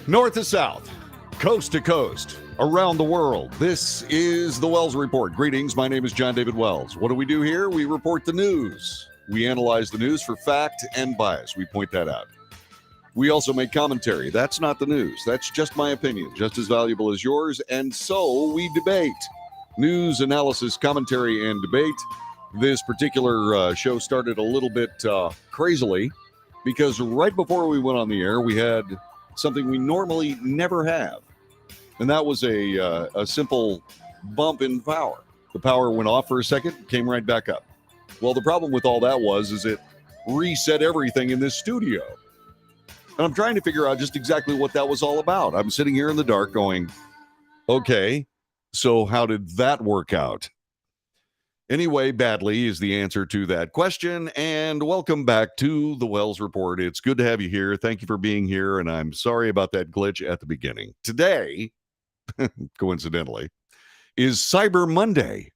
North to south, coast to coast, around the world. This is the Wells Report. Greetings. My name is John David Wells. What do we do here? We report the news. We analyze the news for fact and bias. We point that out. We also make commentary. That's not the news. That's just my opinion, just as valuable as yours. And so we debate. News, analysis, commentary, and debate. This particular show started a little bit crazily because right before we went on the air, we had something we normally never have. And that was a simple bump in power. The power went off for a second, came right back up. Well, the problem with all that is it reset everything in this studio. And I'm trying to figure out just exactly what that was all about. I'm sitting here in the dark going, okay, so how did that work out? Anyway, badly is the answer to that question. And welcome back to the Wells Report. It's good to have you here. Thank you for being here. And I'm sorry about that glitch at the beginning. Today, coincidentally, is Cyber Monday.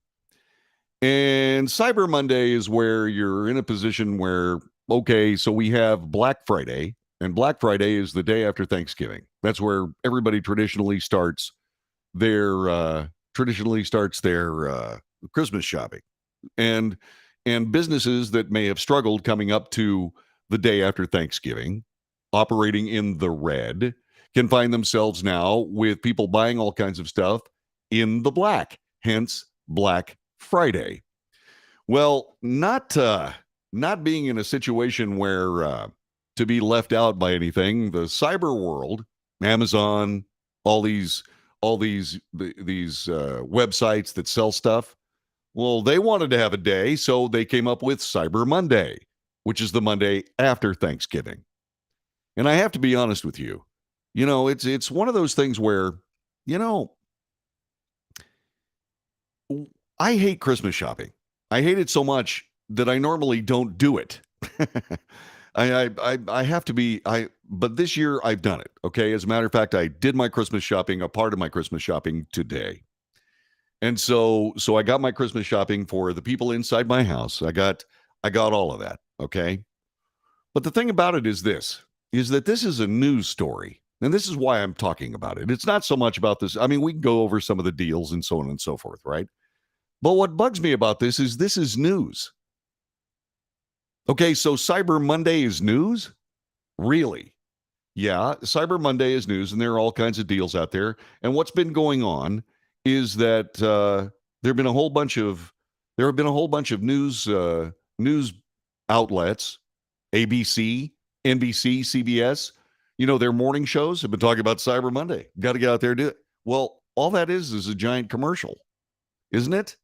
And Cyber Monday is where you're in a position where, okay, so we have Black Friday. And Black Friday is the day after Thanksgiving. That's where everybody traditionally starts their Christmas shopping, and businesses that may have struggled coming up to the day after Thanksgiving, operating in the red, can find themselves now with people buying all kinds of stuff in the black, hence Black Friday. Well, not being in a situation where to be left out by anything, the cyber world, Amazon, all these websites that sell stuff, well, they wanted to have a day, so they came up with Cyber Monday, which is the Monday after Thanksgiving. And I have to be honest with you. You know, it's one of those things where, you know, I hate Christmas shopping. I hate it so much that I normally don't do it. I have to be, but this year I've done it. Okay. As a matter of fact, I did my Christmas shopping, a part of my Christmas shopping today. And so I got my Christmas shopping for the people inside my house. I got all of that. Okay. But the thing about it is that this is a news story. And this is why I'm talking about it. It's not so much about this. I mean, we can go over some of the deals and so on and so forth, right? But what bugs me about this is news. Okay, so Cyber Monday is news? Really? Yeah, Cyber Monday is news, and there are all kinds of deals out there. And what's been going on is that there have been a whole bunch of news outlets, ABC, NBC, CBS. You know, their morning shows have been talking about Cyber Monday. Got to get out there and do it. Well, all that is a giant commercial, isn't it?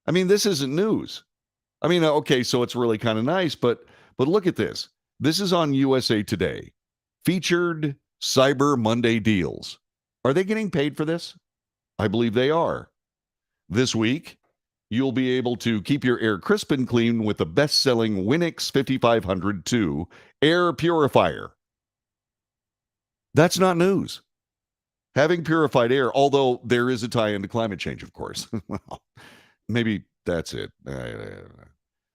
I mean, this isn't news. I mean, okay, so it's really kind of nice, but look at this. This is on USA Today. Featured Cyber Monday deals. Are they getting paid for this? I believe they are. This week, you'll be able to keep your air crisp and clean with the best-selling Winix 5500 2 air purifier. That's not news. Having purified air, although there is a tie into climate change, of course. Well, maybe that's it.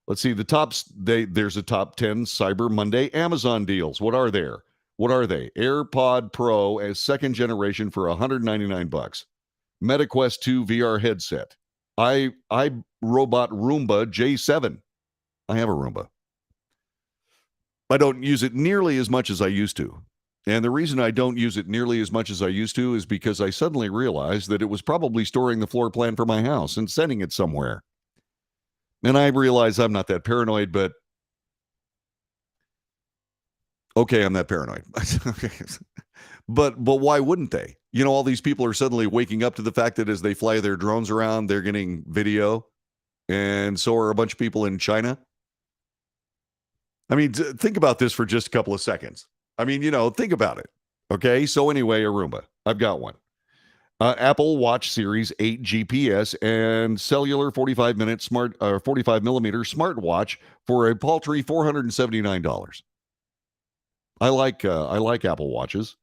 Let's see. There's a top 10 Cyber Monday Amazon deals. What are they? AirPod Pro as second generation for $199. MetaQuest 2 VR headset. iRobot Roomba J7. I have a Roomba. I don't use it nearly as much as I used to. And the reason I don't use it nearly as much as I used to is because I suddenly realized that it was probably storing the floor plan for my house and sending it somewhere. And I realize I'm not that paranoid, but okay, I'm that paranoid. But why wouldn't they? You know, all these people are suddenly waking up to the fact that as they fly their drones around, they're getting video. And so are a bunch of people in China. I mean, think about this for just a couple of seconds. I mean, you know, think about it. Okay, so anyway, a Roomba. I've got one. Apple Watch Series 8 GPS and cellular 45 millimeter smartwatch for a paltry $479. I like Apple Watches,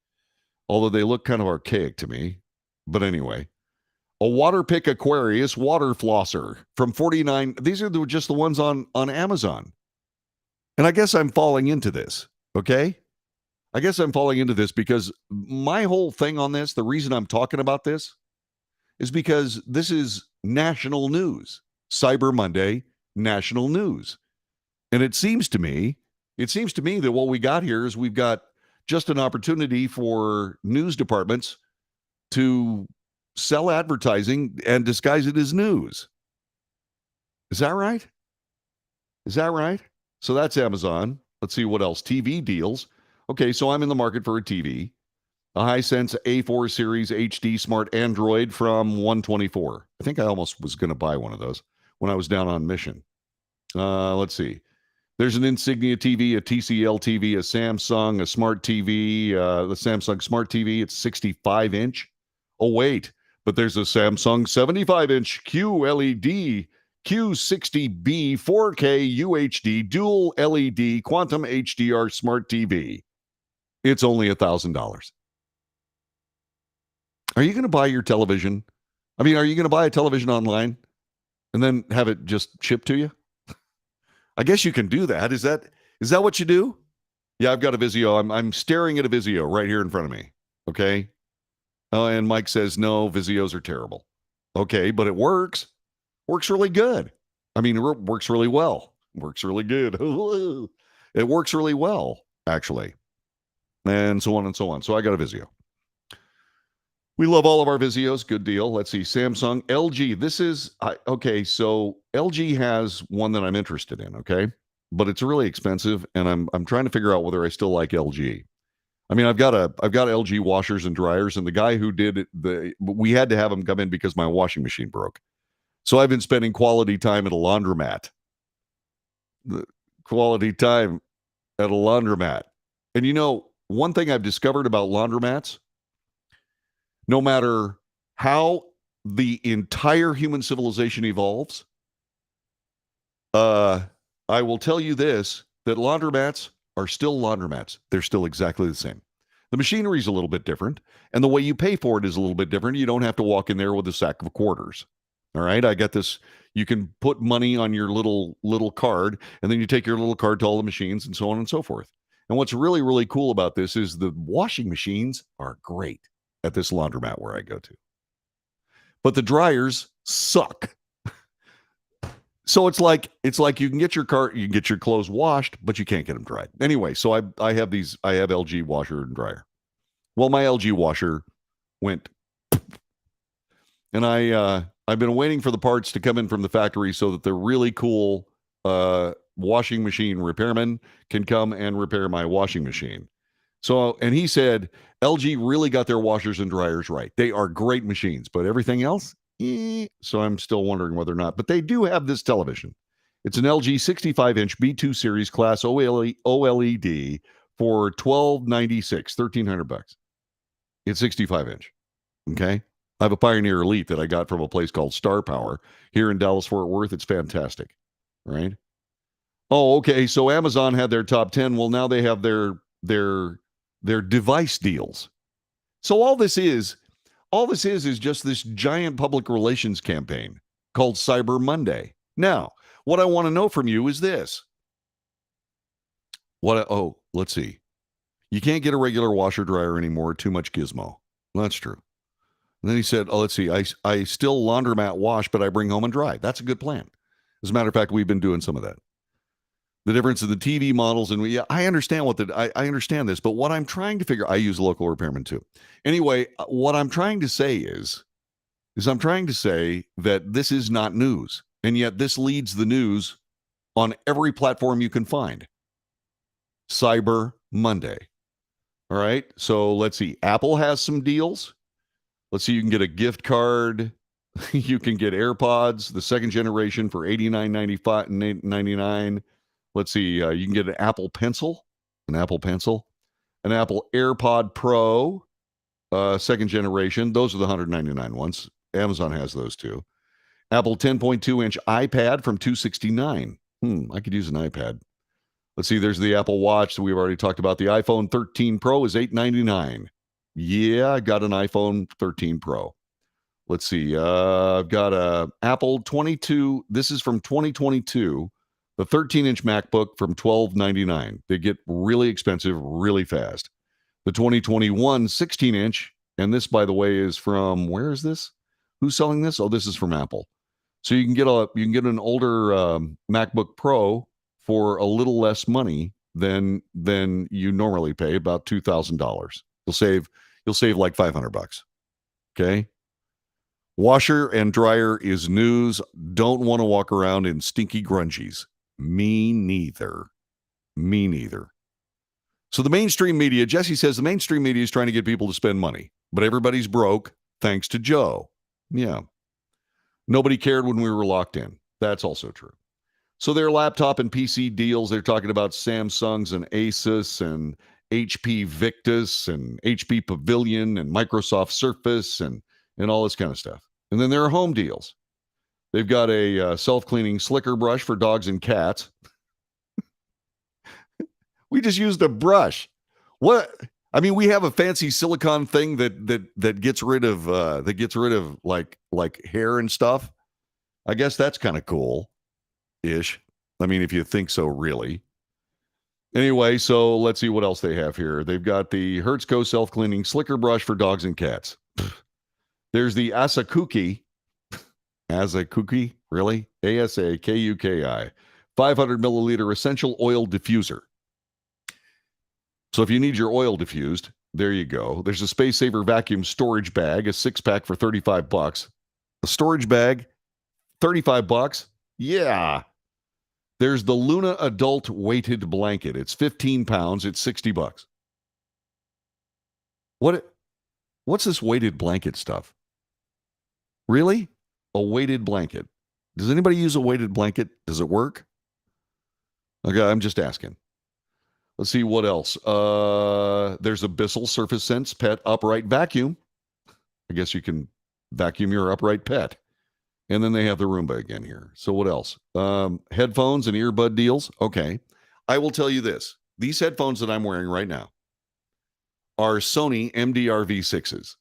although they look kind of archaic to me. But anyway, a Waterpik Aquarius water flosser from $49. These are just the ones on Amazon. And I guess I'm falling into this. Okay. I guess I'm falling into this because my whole thing on this, the reason I'm talking about this is because this is national news. Cyber Monday, national news. And it seems to me that what we got here is we've got just an opportunity for news departments to sell advertising and disguise it as news. Is that right? Is that right? So that's Amazon. Let's see what else. TV deals. Okay, so I'm in the market for a TV. A Hisense A4 Series HD Smart Android from 124. I think I almost was going to buy one of those when I was down on mission. Let's see. There's an Insignia TV, a TCL TV, a Samsung, a Smart TV, the Samsung Smart TV. It's 65-inch. Oh, wait. But there's a Samsung 75-inch QLED Q60B 4K UHD dual LED Quantum HDR Smart TV. It's only $1,000. Are you going to buy your television? I mean, are you going to buy a television online and then have it just shipped to you? I guess you can do that. Is that what you do? Yeah, I've got a Vizio. I'm staring at a Vizio right here in front of me. Okay. And Mike says, no, Vizios are terrible. Okay, but it works. Works really good. I mean, it works really well. Works really good. It works really well, actually. And so on and so on. So I got a Vizio. We love all of our Vizios. Good deal. Let's see. Samsung, LG. This is, okay, so LG has one that I'm interested in, okay? But it's really expensive, and I'm trying to figure out whether I still like LG. I mean, I've got LG washers and dryers, and the guy who did it, we had to have him come in because my washing machine broke. So I've been spending quality time at a laundromat. Quality time at a laundromat. And you know, one thing I've discovered about laundromats, no matter how the entire human civilization evolves, I will tell you this, that laundromats are still laundromats. They're still exactly the same. The machinery is a little bit different, and the way you pay for it is a little bit different. You don't have to walk in there with a sack of quarters. All right, I got this. You can put money on your little card, and then you take your little card to all the machines and so on and so forth. And what's really, really cool about this is the washing machines are great at this laundromat where I go to. But the dryers suck. So it's like you can get your clothes washed, but you can't get them dried. Anyway, so I have LG washer and dryer. Well, my LG washer went, and I've been waiting for the parts to come in from the factory so that the really cool washing machine repairman can come and repair my washing machine. So, and he said LG really got their washers and dryers right. They are great machines, but everything else, so I'm still wondering whether or not. But they do have this television. It's an LG 65-inch B2 series class OLED for $1,296, $1,300. It's 65-inch. Okay. I have a Pioneer Elite that I got from a place called Star Power here in Dallas, Fort Worth. It's fantastic. Right. Oh, okay. So Amazon had their top 10. Well, now they have their device deals. So all this is just this giant public relations campaign called Cyber Monday. Now, what I want to know from you is this. Let's see. You can't get a regular washer dryer anymore. Too much gizmo. Well, that's true. And then he said, let's see. I still laundromat wash, but I bring home and dry. That's a good plan. As a matter of fact, we've been doing some of that. The difference in the TV models, and I understand I understand this, but what I'm trying to figure, I use local repairmen too. Anyway, what I'm trying to say is I'm trying to say that this is not news, and yet this leads the news on every platform you can find. Cyber Monday. All right, so let's see. Apple has some deals. Let's see. You can get a gift card. You can get AirPods, the second generation, for $89.99. Let's see, you can get an Apple Pencil, an Apple AirPod Pro, second generation. Those are the $199 ones. Amazon has those too. Apple 10.2-inch iPad from $269. I could use an iPad. Let's see, there's the Apple Watch that we've already talked about. The iPhone 13 Pro is $899. Yeah, I got an iPhone 13 Pro. Let's see, I've got a Apple 22. This is from 2022. The 13-inch MacBook from $1,299. They get really expensive really fast. The 2021 16-inch, and this, by the way, is from, where is this? Who's selling this? Oh, this is from Apple. So you can get an older MacBook Pro for a little less money than you normally pay, about $2,000. You'll save like $500. Okay. Washer and dryer is news. Don't want to walk around in stinky grungies. Me neither. Me neither. So the mainstream media, Jesse says the mainstream media is trying to get people to spend money, but everybody's broke thanks to Joe. Yeah. Nobody cared when we were locked in. That's also true. So their laptop and PC deals, they're talking about Samsungs and Asus and HP Victus and HP Pavilion and Microsoft Surface and all this kind of stuff. And then there are home deals. They've got a self-cleaning slicker brush for dogs and cats. We just used a brush. What? I mean, we have a fancy silicone thing that gets rid of like hair and stuff. I guess that's kind of cool-ish. I mean, if you think so, really. Anyway, so let's see what else they have here. They've got the Hertz Co self-cleaning slicker brush for dogs and cats. There's the Asakuki. Asakuki, really? Asakuki. 500 milliliter essential oil diffuser. So if you need your oil diffused, there you go. There's a Space Saver vacuum storage bag, a 6-pack for $35. A storage bag, $35? Yeah. There's the Luna adult weighted blanket. It's 15 pounds. It's $60. What's this weighted blanket stuff? Really? A weighted blanket. Does anybody use a weighted blanket? Does it work? Okay, I'm just asking. Let's see what else. There's a Bissell Surface Sense Pet Upright Vacuum. I guess you can vacuum your upright pet. And then they have the Roomba again here. So what else? Headphones and earbud deals. Okay. I will tell you this. These headphones that I'm wearing right now are Sony MDR V6s.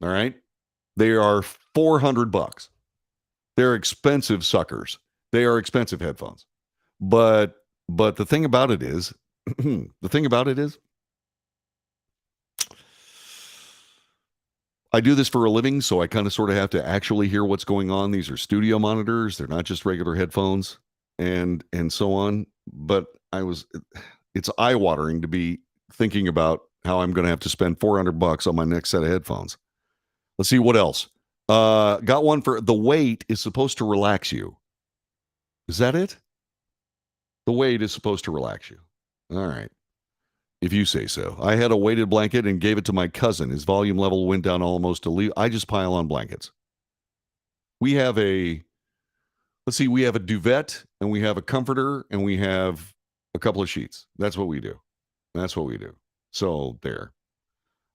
All right. They are $400. They're expensive suckers. They are expensive headphones. But the thing about it is, I do this for a living, so I kind of sort of have to actually hear what's going on. These are studio monitors. They're not just regular headphones and so on. But it's eye-watering to be thinking about how I'm going to have to spend $400 on my next set of headphones. Let's see what else. Got one for the weight is supposed to relax you. Is that it? The weight is supposed to relax you. All right. If you say so. I had a weighted blanket and gave it to my cousin. His volume level went down almost to leave. I just pile on blankets. We have a duvet and we have a comforter and we have a couple of sheets. That's what we do. So there.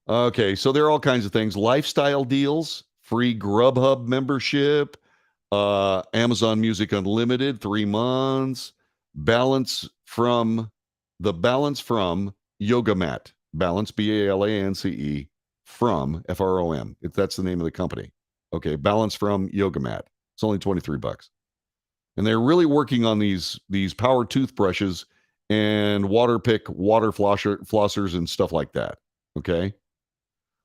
Okay. So there are all kinds of things. Lifestyle deals, free Grubhub membership, Amazon Music Unlimited, 3 months, balance from Yoga Mat. Balance, BALANCE, from, FROM. That's the name of the company. Okay, Balance from Yoga Mat. It's only $23. And they're really working on these power toothbrushes and Waterpik water flossers and stuff like that. Okay.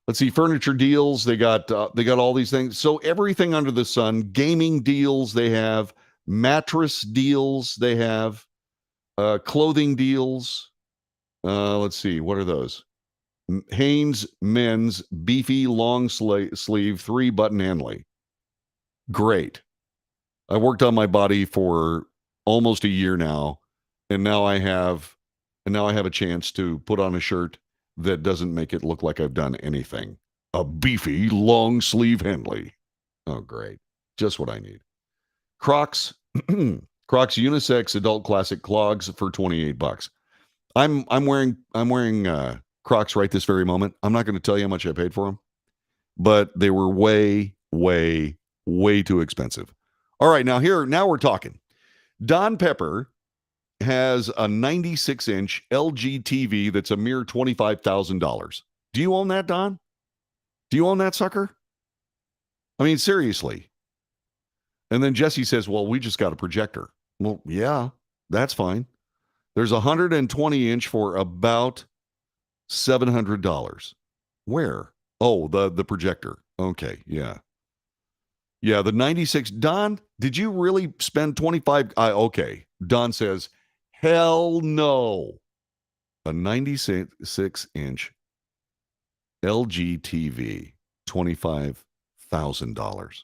Let's see, furniture deals. They got all these things. So everything under the sun, gaming deals they have, mattress deals they have, clothing deals. Let's see, what are those? Hanes men's beefy long sleeve 3-button Hanley. Great. I worked on my body for almost a year now, and now I have a chance to put on a shirt that doesn't make it look like I've done anything. A beefy long sleeve Hanley. Oh, great. Just what I need. Crocs unisex adult classic clogs for $28. I'm wearing Crocs right this very moment. I'm not going to tell you how much I paid for them, but they were way, way, way too expensive. All right, now we're talking. Don Pepper has a 96-inch LG TV that's a mere $25,000. Do you own that, Don? Do you own that sucker? I mean, seriously. And then Jesse says, well, we just got a projector. Well, yeah, that's fine. There's a 120-inch for about $700. Where? Oh, the projector. Okay, yeah. Yeah, the 96. Don, did you really spend 25? Okay. Don says, hell no. A 96-inch LG TV, $25,000.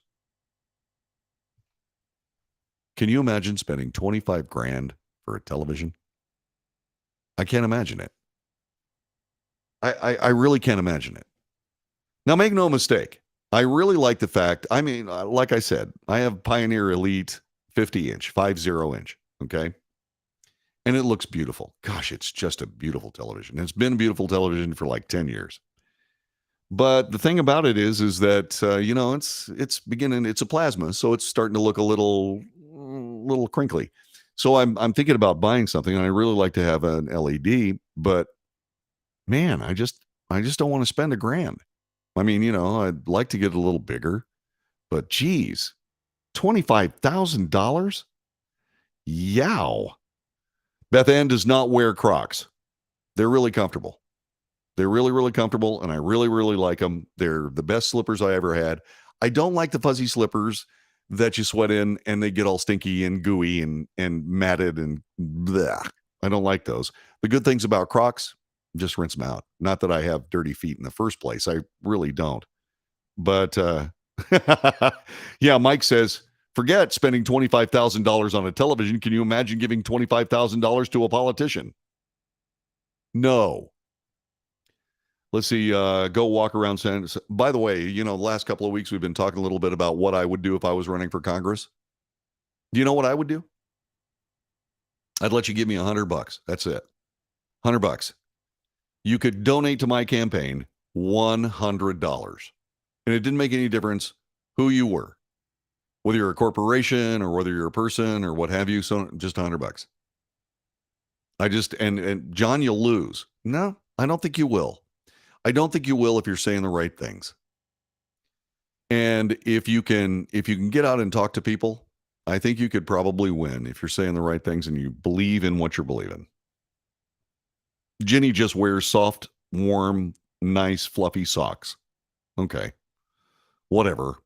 Can you imagine spending 25 grand for a television? I can't imagine it. I really can't imagine it. Now, make no mistake. I really like the fact, I mean, like I said, I have Pioneer Elite 50-inch, 50-inch, okay? And it looks beautiful. Gosh, it's just a beautiful television. It's been a beautiful television for like 10 years. But the thing about it is that it's beginning. It's a plasma, so it's starting to look a little crinkly. So I'm thinking about buying something, and I really like to have an LED. But man, I just don't want to spend $1,000. I mean, I'd like to get a little bigger, but geez, $25,000. Yow. Beth Ann does not wear Crocs. They're really comfortable. They're really, really comfortable, and I really, really like them. They're the best slippers I ever had. I don't like the fuzzy slippers that you sweat in, and they get all stinky and gooey and matted and bleh. I don't like those. The good things about Crocs, just rinse them out. Not that I have dirty feet in the first place. I really don't. But, yeah, Mike says, forget spending $25,000 on a television. Can you imagine giving $25,000 to a politician? No. Let's see, go walk around. By the way, the last couple of weeks we've been talking a little bit about what I would do if I was running for Congress. Do you know what I would do? I'd let you give me $100. That's it. $100. You could donate to my campaign $100. And it didn't make any difference who you were, whether you're a corporation or whether you're a person or what have you. So just $100. And John, you'll lose. No, I don't think you will. I don't think you will if you're saying the right things. And if you can get out and talk to people, I think you could probably win if you're saying the right things and you believe in what you're believing. Jenny just wears soft, warm, nice, fluffy socks. Okay. Whatever.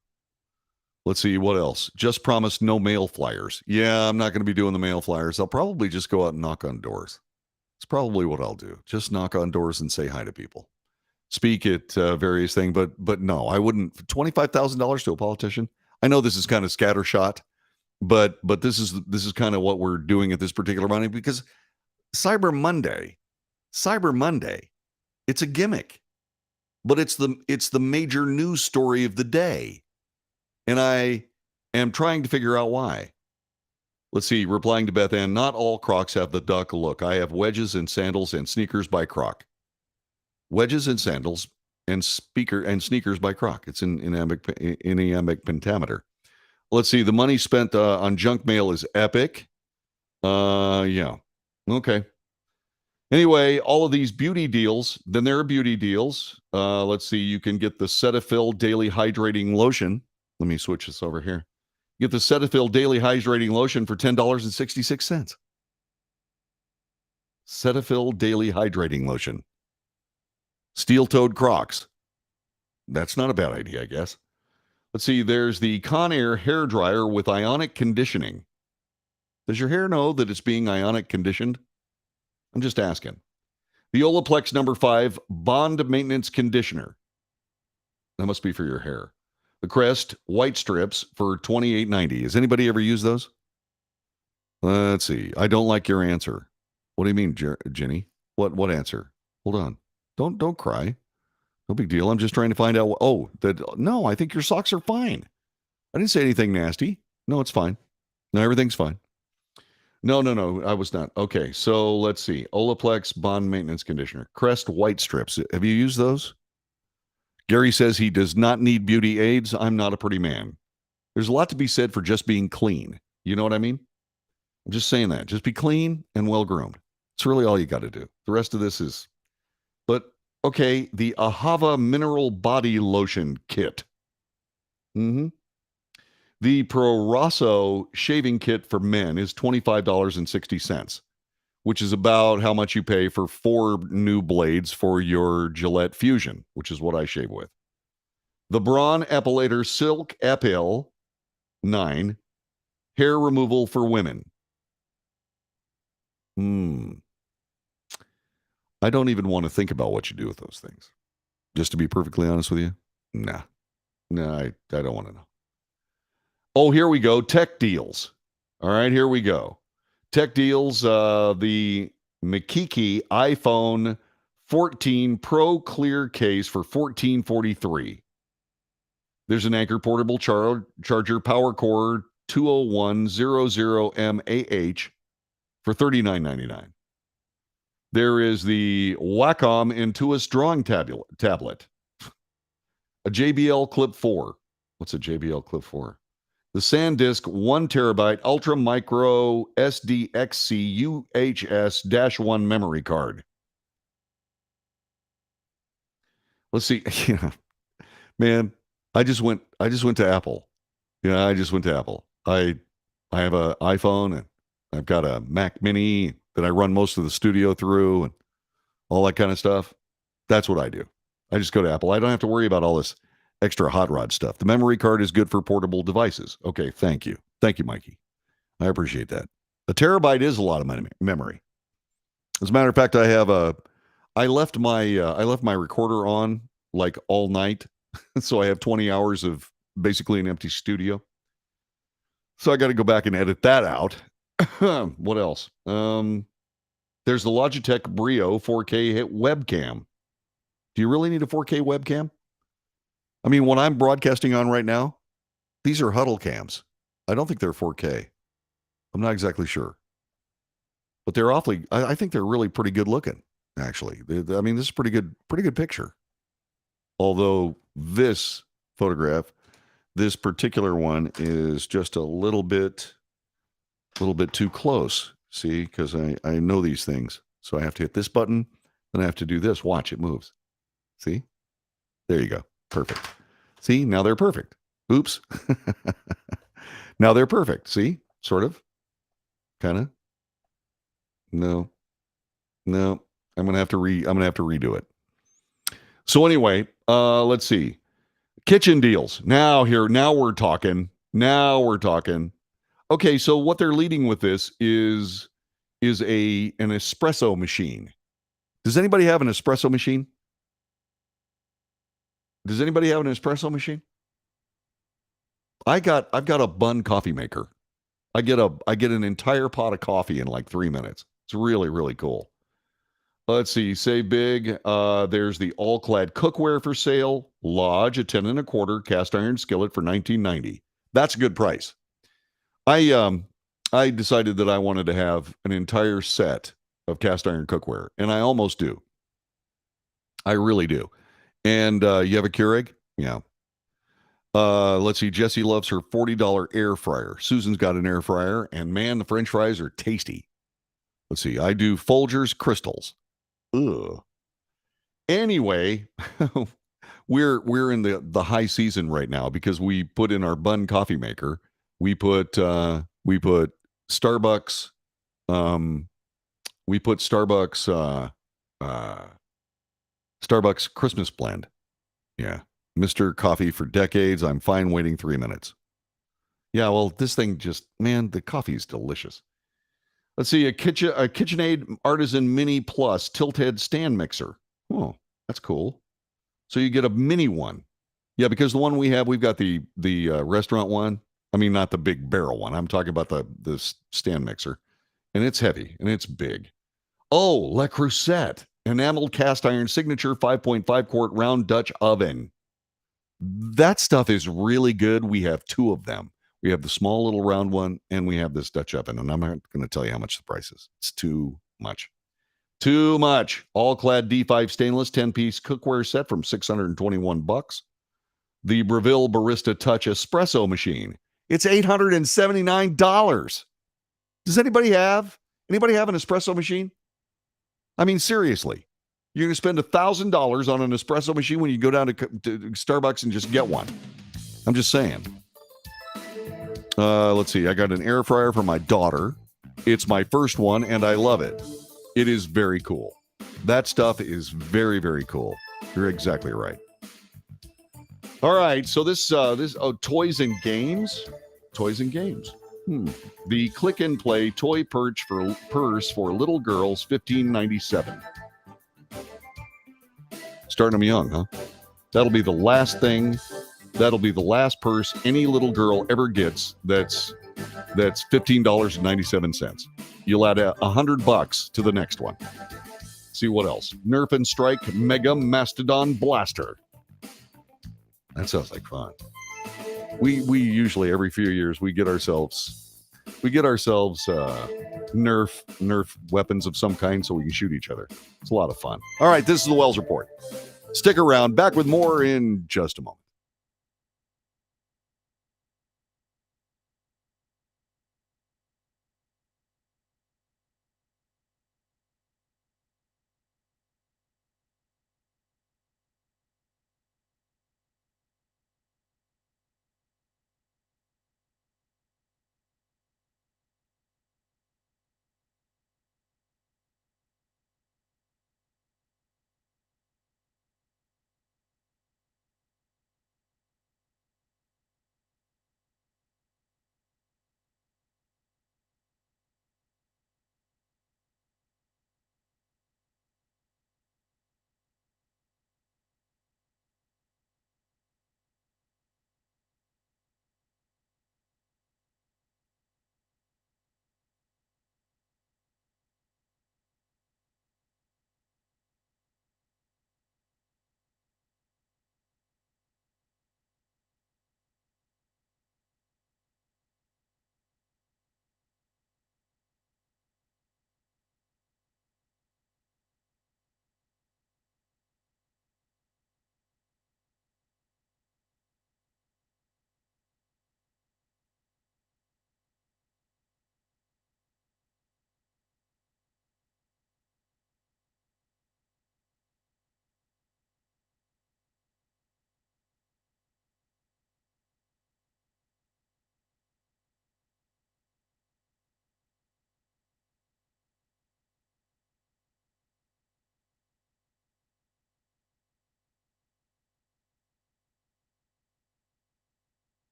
Let's see, what else? Just promise no mail flyers. Yeah, I'm not going to be doing the mail flyers. I'll probably just go out and knock on doors. It's probably what I'll do. Just knock on doors and say hi to people. Speak at various things, but no, I wouldn't. $25,000 to a politician. I know this is kind of scattershot, but this is kind of what we're doing at this particular moment because Cyber Monday, it's a gimmick, but it's the major news story of the day, and I am trying to figure out why. Let's see. Replying to Beth Ann, not all Crocs have the duck look. I have wedges and sandals and sneakers by Croc. Wedges and sandals and sneakers by Croc. It's in iambic pentameter. Let's see. The money spent on junk mail is epic. Yeah. Okay. Anyway, all of these beauty deals. Then there are beauty deals. Let's see. You can get the Cetaphil Daily Hydrating Lotion. Let me switch this over here. Get the Cetaphil Daily Hydrating Lotion for $10.66. Cetaphil Daily Hydrating Lotion. Steel-toed Crocs. That's not a bad idea, I guess. Let's see. There's the Conair hair dryer with ionic conditioning. Does your hair know that it's being ionic conditioned? I'm just asking. The Olaplex number 5 Bond Maintenance Conditioner. That must be for your hair. The Crest White Strips for $28.90. Has anybody ever used those? Let's see. I don't like your answer. What do you mean, Jenny? What answer? Hold on. Don't cry. No big deal. I'm just trying to find out. No, I think your socks are fine. I didn't say anything nasty. No, it's fine. No, everything's fine. No, I was not. Okay, so let's see. Olaplex Bond Maintenance Conditioner. Crest White Strips. Have you used those? Gary says he does not need beauty aids. I'm not a pretty man. There's a lot to be said for just being clean. You know what I mean? I'm just saying that. Just be clean and well-groomed. It's really all you got to do. The rest of this is... But, okay, the Ahava Mineral Body Lotion Kit. The Pro Rosso Shaving Kit for men is $25.60. which is about how much you pay for 4 new blades for your Gillette Fusion, which is what I shave with. The Braun Epilator Silk Epil 9, hair removal for women. I don't even want to think about what you do with those things. Just to be perfectly honest with you, nah. No, I don't want to know. Oh, here we go. Tech deals. All right, here we go. Tech deals. The Makiki iPhone 14 Pro Clear case for $1443. There's an Anker portable charger PowerCore 20100mAh for $39.99. There is the Wacom Intuos drawing tablet. A JBL Clip 4. What's a JBL Clip 4? The SanDisk 1 terabyte Ultra Micro SDXC UHS-1 memory card. Let's see. Man, I just went to Apple. Yeah, I just went to Apple. I have an iPhone and I've got a Mac Mini that I run most of the studio through and all that kind of stuff. That's what I do. I just go to Apple. I don't have to worry about all this extra hot rod stuff. The memory card is good for portable devices. Okay, thank you. Thank you, Mikey. I appreciate that. A terabyte is a lot of memory. As a matter of fact, I left my recorder on like all night. So I have 20 hours of basically an empty studio. So I got to go back and edit that out. What else? There's the Logitech Brio 4K webcam. Do you really need a 4K webcam? I mean, what I'm broadcasting on right now, these are Huddle cams. I don't think they're 4K. I'm not exactly sure. But they're I think they're really pretty good looking, actually. I mean, this is pretty good picture. Although this photograph, this particular one is just a little bit too close. See, because I know these things. So I have to hit this button, then I have to do this. Watch, it moves. See? There you go. Perfect. See, now they're perfect. Oops. Now they're perfect. See? Sort of. Kind of. No. I'm gonna have to redo it. So anyway, let's see. Kitchen deals. Now we're talking. Okay, so what they're leading with this is an espresso machine. Does anybody have an espresso machine? Does anybody have an espresso machine? I've got a Bunn coffee maker. I get an entire pot of coffee in like 3 minutes. It's really, really cool. Let's see. Save big. There's the all-clad cookware for sale. Lodge, a 10 1/4 cast iron skillet for $19.90. That's a good price. I decided that I wanted to have an entire set of cast iron cookware, and I almost do. I really do. And you have a Keurig? Yeah. Let's see. Jessie loves her $40 air fryer. Susan's got an air fryer, and man, the French fries are tasty. Let's see. I do Folgers Crystals. Ugh. Anyway, we're in the high season right now because we put in our Bunn coffee maker. We put Starbucks. We put Starbucks Christmas blend. Yeah. Mr. Coffee for decades. I'm fine waiting 3 minutes. Yeah, well, this thing the coffee is delicious. Let's see, a KitchenAid Artisan Mini Plus tilt head stand mixer. Oh, that's cool. So you get a mini one. Yeah, because the one we've got the restaurant one. I mean, not the big barrel one. I'm talking about the stand mixer. And it's heavy and it's big. Oh, Le Creuset, enameled cast iron signature 5.5 quart round Dutch oven. That stuff is really good. We have 2 of them. We have the small little round one, and we have this Dutch oven. And I'm not going to tell you how much the price is. It's too much. Too much. All-clad D5 stainless 10-piece cookware set from $621. The Breville Barista Touch espresso machine. It's $879. Does anybody have an espresso machine? I mean, seriously. You're going to spend $1,000 on an espresso machine when you go down to Starbucks and just get one. I'm just saying. Let's see. I got an air fryer for my daughter. It's my first one, and I love it. It is very cool. That stuff is very, very cool. You're exactly right. All right, so this toys and games, The Click and Play toy purse for little girls, $15.97. Starting them young, huh? That'll be the last thing. That'll be the last purse any little girl ever gets. That's $15.97. You'll add $100 to the next one. See what else? Nerf and Strike Mega Mastodon Blaster. That sounds like fun. We usually every few years we get ourselves Nerf weapons of some kind so we can shoot each other. It's a lot of fun. All right, this is the Wells Report. Stick around. Back with more in just a moment.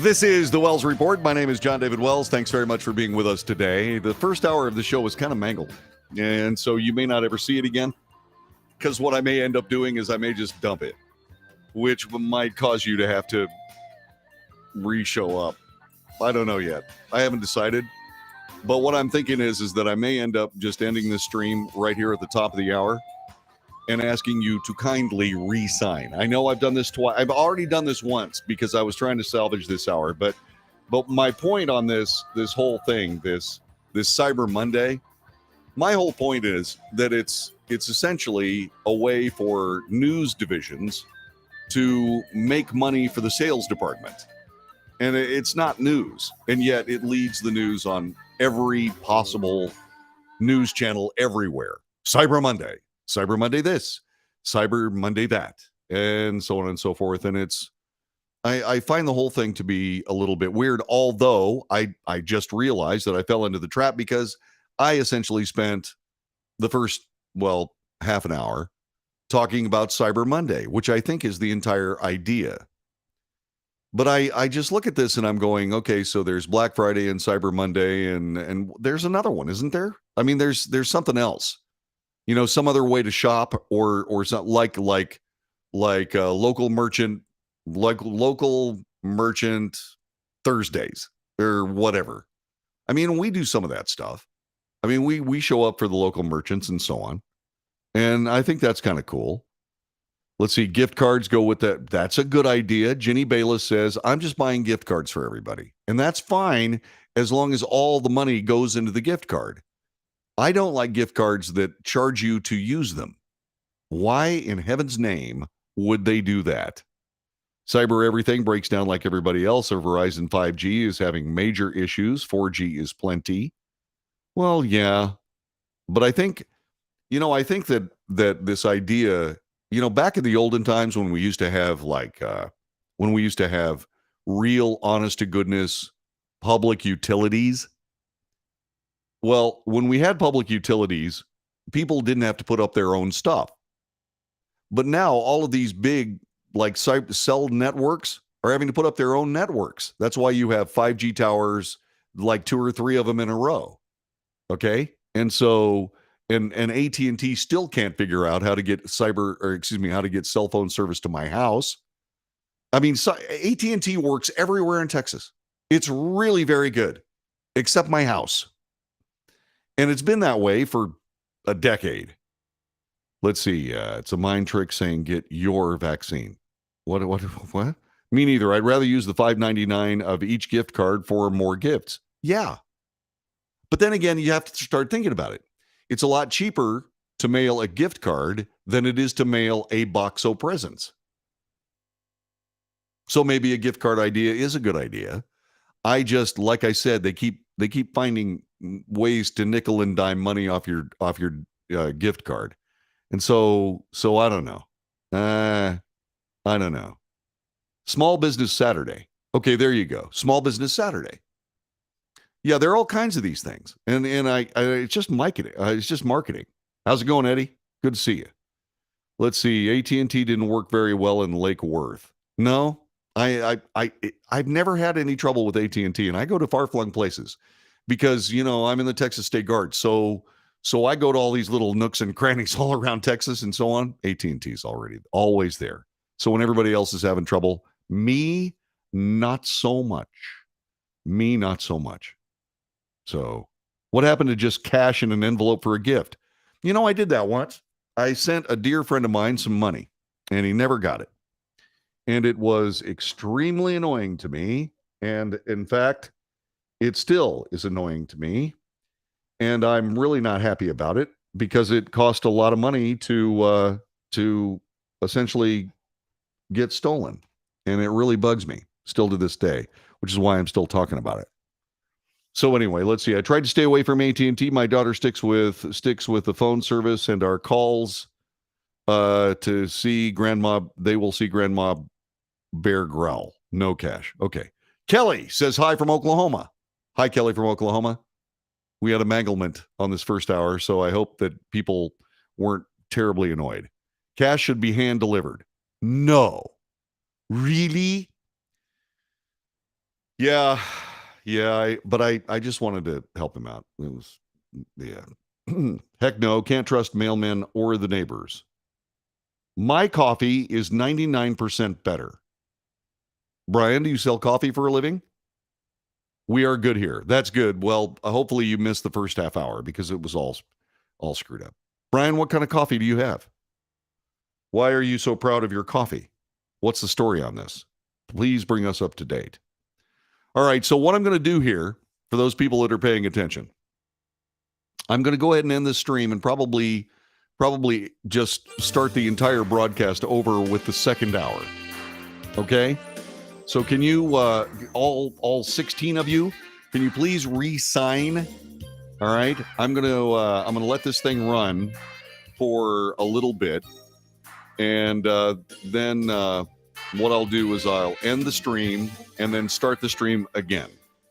This is the Wells Report. My name is John David Wells. Thanks very much for being with us today. The first hour of the show was kind of mangled, and so you may not ever see it again, because what I may end up doing is I may just dump it, which might cause you to have to re-show up. I don't know yet. I haven't decided. But what I'm thinking is that I may end up just ending this stream right here at the top of the hour and asking you to kindly re-sign. I know I've done this twice. I've already done this once because I was trying to salvage this hour. But my point on this whole thing, this Cyber Monday, my whole point is that it's essentially a way for news divisions to make money for the sales department. And it's not news, and yet it leads the news on every possible news channel everywhere. Cyber Monday this, Cyber Monday that, and so on and so forth. And I find the whole thing to be a little bit weird, although I just realized that I fell into the trap because I essentially spent the first, half an hour talking about Cyber Monday, which I think is the entire idea. But I just look at this and I'm going, okay, so there's Black Friday and Cyber Monday, and there's another one, isn't there? I mean, there's something else, some other way to shop or something like local merchant, like local merchant Thursdays or whatever. I mean, we do some of that stuff. I mean, we show up for the local merchants and so on. And I think that's kind of cool. Let's see, gift cards go with that. That's a good idea. Jenny Bayless says, I'm just buying gift cards for everybody. And that's fine as long as all the money goes into the gift card. I don't like gift cards that charge you to use them. Why in heaven's name would they do that? Cyber everything breaks down like everybody else. Our Verizon 5G is having major issues. 4G is plenty. Well, yeah. But I think that this idea, back in the olden times when we used to have real honest to goodness public utilities. Well, when we had public utilities, people didn't have to put up their own stuff. But now all of these big cell networks are having to put up their own networks. That's why you have 5G towers, like 2 or 3 of them in a row. Okay? And so and AT&T still can't figure out how to get how to get cell phone service to my house. I mean, AT&T works everywhere in Texas. It's really very good, except my house. And it's been that way for a decade. Let's see. It's a mind trick saying get your vaccine. What? Me neither. I'd rather use the $5.99 of each gift card for more gifts. Yeah. But then again, you have to start thinking about it. It's a lot cheaper to mail a gift card than it is to mail a box of presents. So maybe a gift card idea is a good idea. I just, like I said, they keep finding ways to nickel and dime money off your gift card. And so I don't know. I don't know. Small Business Saturday. Okay, there you go. Small Business Saturday. Yeah, there are all kinds of these things, and it's just marketing. It's just marketing. How's it going, Eddie? Good to see you. Let's see. AT&T didn't work very well in Lake Worth. No, I've never had any trouble with AT&T, and I go to far-flung places because I'm in the Texas State Guard, so I go to all these little nooks and crannies all around Texas and so on. AT&T's always there. So when everybody else is having trouble, me not so much. Me not so much. So what happened to just cash in an envelope for a gift? I did that once. I sent a dear friend of mine some money, and he never got it. And it was extremely annoying to me. And in fact, it still is annoying to me. And I'm really not happy about it because it cost a lot of money to essentially get stolen. And it really bugs me still to this day, which is why I'm still talking about it. So anyway, let's see. I tried to stay away from AT&T. My daughter sticks with the phone service and our calls to see grandma. They will see Grandma Bear growl. No cash. Okay. Kelly says hi from Oklahoma. Hi, Kelly from Oklahoma. We had a manglement on this first hour, so I hope that people weren't terribly annoyed. Cash should be hand delivered. No. Really? Yeah. Yeah, but I just wanted to help him out. It was, yeah. Heck no, can't trust mailmen or the neighbors. My coffee is 99% better. Brian, do you sell coffee for a living? We are good here. That's good. Well, hopefully you missed the first half hour because it was all screwed up. Brian, what kind of coffee do you have? Why are you so proud of your coffee? What's the story on this? Please bring us up to date. All right, so what I'm going to do here, for those people that are paying attention, I'm going to go ahead and end this stream and probably just start the entire broadcast over with the second hour. Okay? So can you, all 16 of you, can you please re-sign? All right? I'm going to let this thing run for a little bit. And then what I'll do is I'll end the stream and then start the stream again.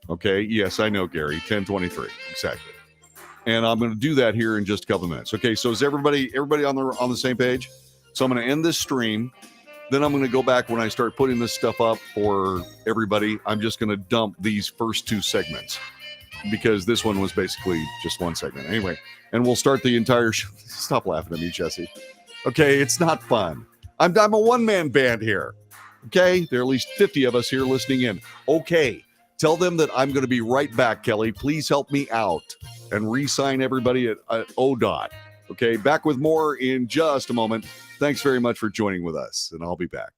Okay. Yes, I know, Gary. 10:23 exactly. And I'm going to do that here in just a couple of minutes. Okay. So is everybody on the same page? So I'm going to end this stream. Then I'm going to go back when I start putting this stuff up for everybody. I'm just going to dump these first two segments because this one was basically just one segment. Anyway, and we'll start the entire show. Stop laughing at me, Jesse. Okay, it's not fun. I'm a one-man band here. Okay, there are at least 50 of us here listening in. Okay, tell them that I'm going to be right back, Kelly. Please help me out and re-sign everybody at ODOT. Okay, back with more in just a moment. Thanks very much for joining with us, and I'll be back.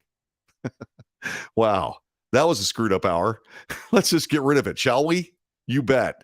Wow, that was a screwed up hour. Let's just get rid of it, shall we? You bet.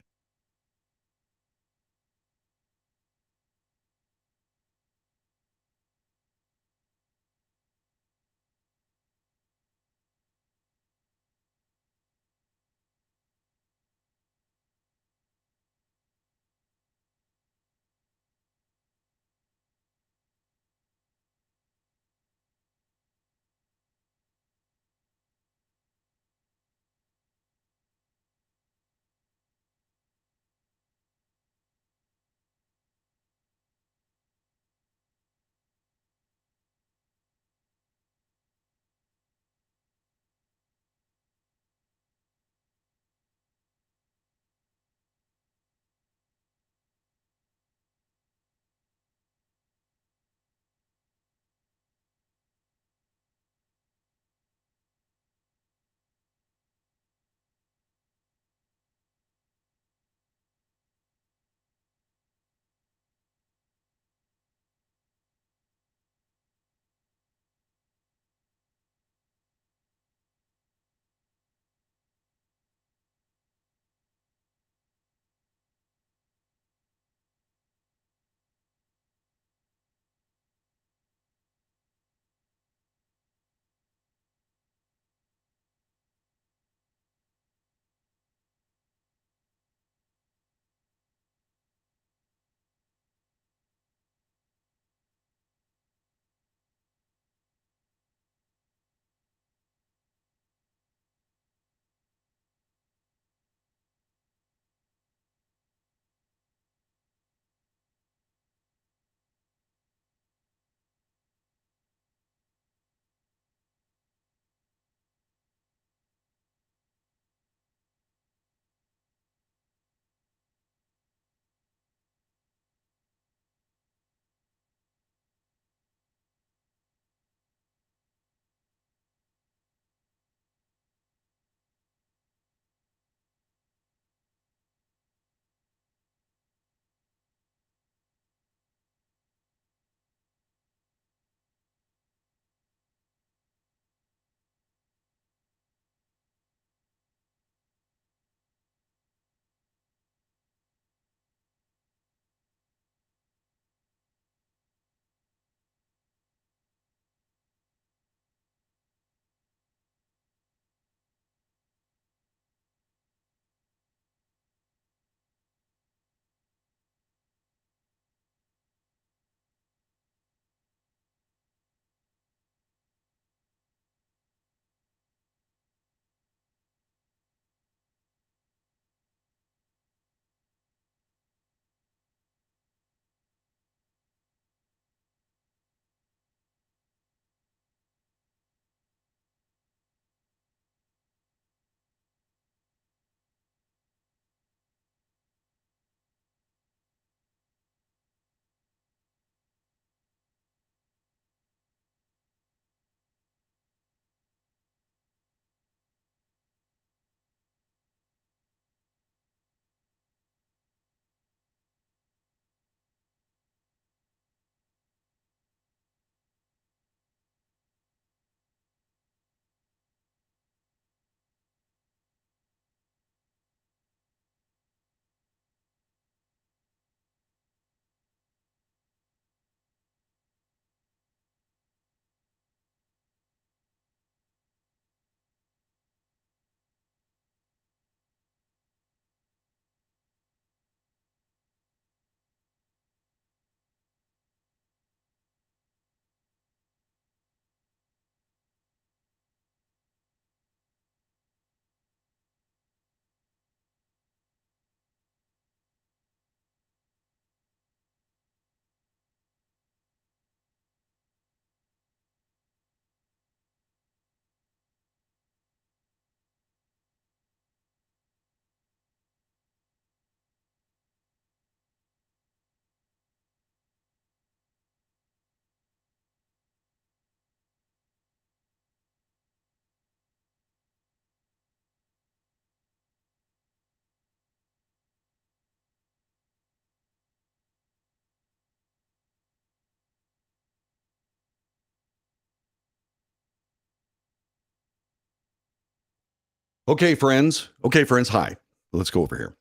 Okay, friends. Hi. Let's go over here.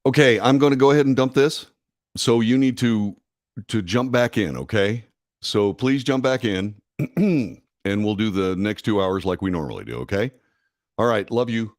Okay, I'm going to go ahead and dump this. So you need to jump back in, okay? So please jump back in and we'll do the next 2 hours like we normally do, okay? All right, love you.